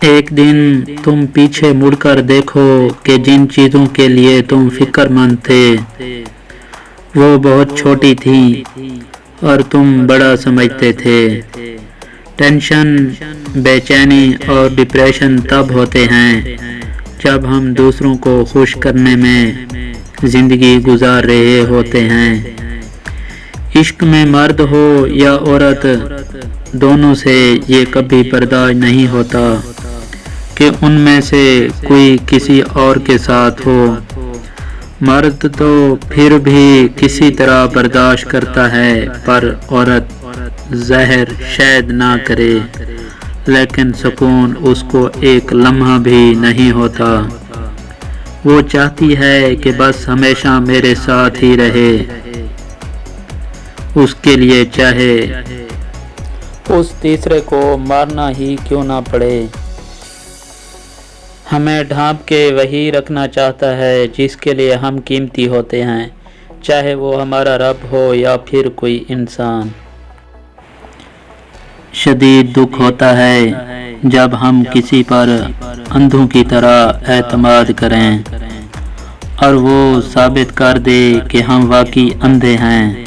ایک دن تم پیچھے مڑ کر دیکھو کہ جن چیزوں کے لیے تم فکر مند تھے وہ بہت چھوٹی تھیں اور تم بڑا سمجھتے تھے۔ ٹینشن، بے چینی اور ڈپریشن تب ہوتے ہیں جب ہم دوسروں کو خوش کرنے میں زندگی گزار رہے ہوتے ہیں۔ عشق میں مرد ہو یا عورت، دونوں سے یہ کبھی برداشت نہیں ہوتا کہ ان میں سے کوئی کسی اور کے ساتھ ہو۔ مرد تو پھر بھی کسی طرح برداشت کرتا ہے، پر عورت زہر شاید نہ کرے، لیکن سکون اس کو ایک لمحہ بھی نہیں ہوتا۔ وہ چاہتی ہے کہ بس ہمیشہ میرے ساتھ ہی رہے، اس کے لیے چاہے اس تیسرے کو مارنا ہی کیوں نہ پڑے۔ ہمیں ڈھانپ کے وہی رکھنا چاہتا ہے جس کے لیے ہم قیمتی ہوتے ہیں، چاہے وہ ہمارا رب ہو یا پھر کوئی انسان۔ شدید دکھ ہوتا ہے جب ہم کسی پر اندھوں کی طرح اعتماد کریں اور وہ ثابت کر دے کہ ہم واقعی اندھے ہیں۔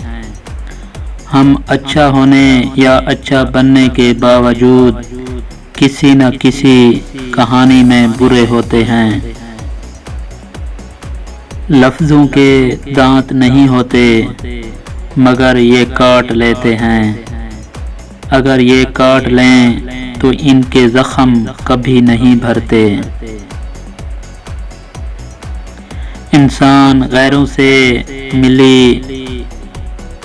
ہم اچھا ہونے یا اچھا بننے کے باوجود کسی نہ کسی کہانی میں برے ہوتے ہیں۔ لفظوں کے دانت نہیں ہوتے مگر یہ کاٹ لیتے ہیں، اگر یہ کاٹ لیں تو ان کے زخم کبھی نہیں بھرتے۔ انسان غیروں سے ملی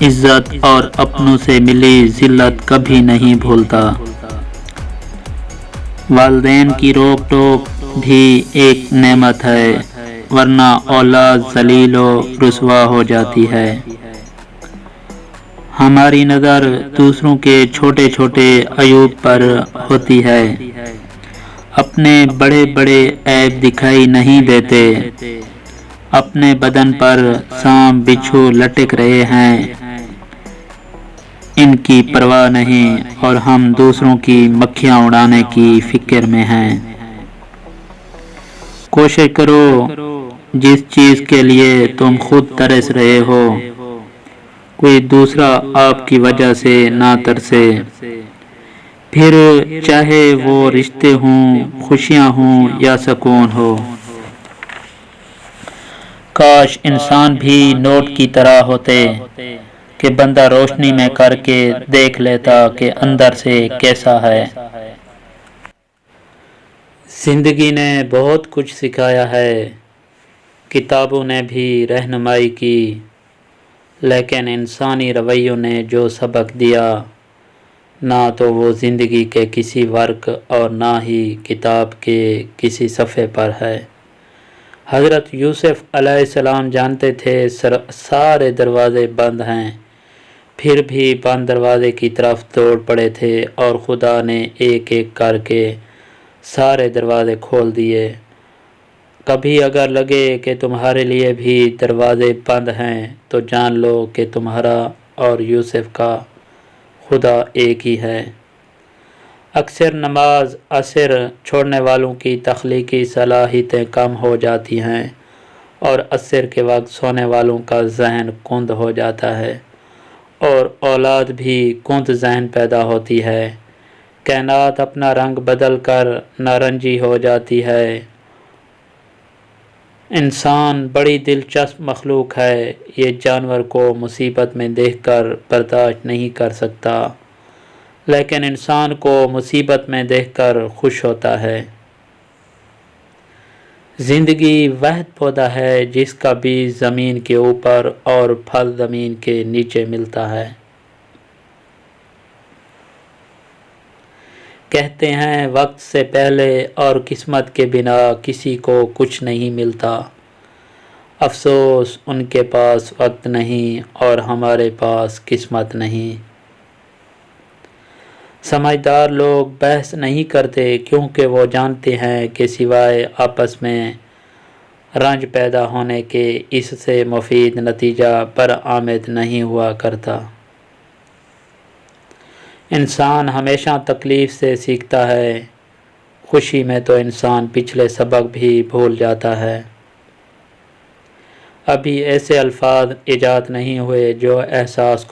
عزت اور اپنوں سے ملی ذلت کبھی نہیں بھولتا۔ والدین کی روک ٹوک بھی ایک نعمت ہے، ورنہ اولاد ذلیل و رسوا ہو جاتی ہے۔ ہماری نظر دوسروں کے چھوٹے چھوٹے عیوب پر ہوتی ہے، اپنے بڑے بڑے عیب دکھائی نہیں دیتے۔ اپنے بدن پر سانپ بچھو لٹک رہے ہیں، ان کی پرواہ نہیں، اور ہم دوسروں کی مکھیاں اڑانے کی فکر میں ہیں۔ کوشش کرو جس چیز کے لیے تم خود ترس رہے ہو کوئی دوسرا آپ کی وجہ سے نہ ترسے، پھر چاہے وہ رشتے ہوں، خوشیاں ہوں یا سکون ہو۔ کاش انسان بھی نوٹ کی طرح ہوتے کہ بندہ روشنی میں کر کے دیکھ لیتا کہ اندر سے کیسا ہے۔ زندگی نے بہت کچھ سکھایا ہے، کتابوں نے بھی رہنمائی کی، لیکن انسانی رویوں نے جو سبق دیا، نہ تو وہ زندگی کے کسی ورق اور نہ ہی کتاب کے کسی صفحے پر ہے۔ حضرت یوسف علیہ السلام جانتے تھے سارے دروازے بند ہیں، پھر بھی بند دروازے کی طرف دوڑ پڑے تھے اور خدا نے ایک ایک کر کے سارے دروازے کھول دیے۔ کبھی اگر لگے کہ تمہارے لیے بھی دروازے بند ہیں تو جان لو کہ تمہارا اور یوسف کا خدا ایک ہی ہے۔ اکثر نماز عصر چھوڑنے والوں کی تخلیقی صلاحیتیں کم ہو جاتی ہیں اور عصر کے وقت سونے والوں کا ذہن کند ہو جاتا ہے، اور اولاد بھی کند ذہن پیدا ہوتی ہے۔ کائنات اپنا رنگ بدل کر نارنجی ہو جاتی ہے۔ انسان بڑی دلچسپ مخلوق ہے، یہ جانور کو مصیبت میں دیکھ کر برداشت نہیں کر سکتا، لیکن انسان کو مصیبت میں دیکھ کر خوش ہوتا ہے۔ زندگی واحد پودا ہے جس کا بیج زمین کے اوپر اور پھل زمین کے نیچے ملتا ہے۔ کہتے ہیں وقت سے پہلے اور قسمت کے بنا کسی کو کچھ نہیں ملتا، افسوس ان کے پاس وقت نہیں اور ہمارے پاس قسمت نہیں۔ سمجھدار لوگ بحث نہیں کرتے کیونکہ وہ جانتے ہیں کہ سوائے آپس میں رنج پیدا ہونے کے اس سے مفید نتیجہ برآمد نہیں ہوا کرتا۔ انسان ہمیشہ تکلیف سے سیکھتا ہے، خوشی میں تو انسان پچھلے سبق بھی بھول جاتا ہے۔ ابھی ایسے الفاظ ایجاد نہیں ہوئے جو احساس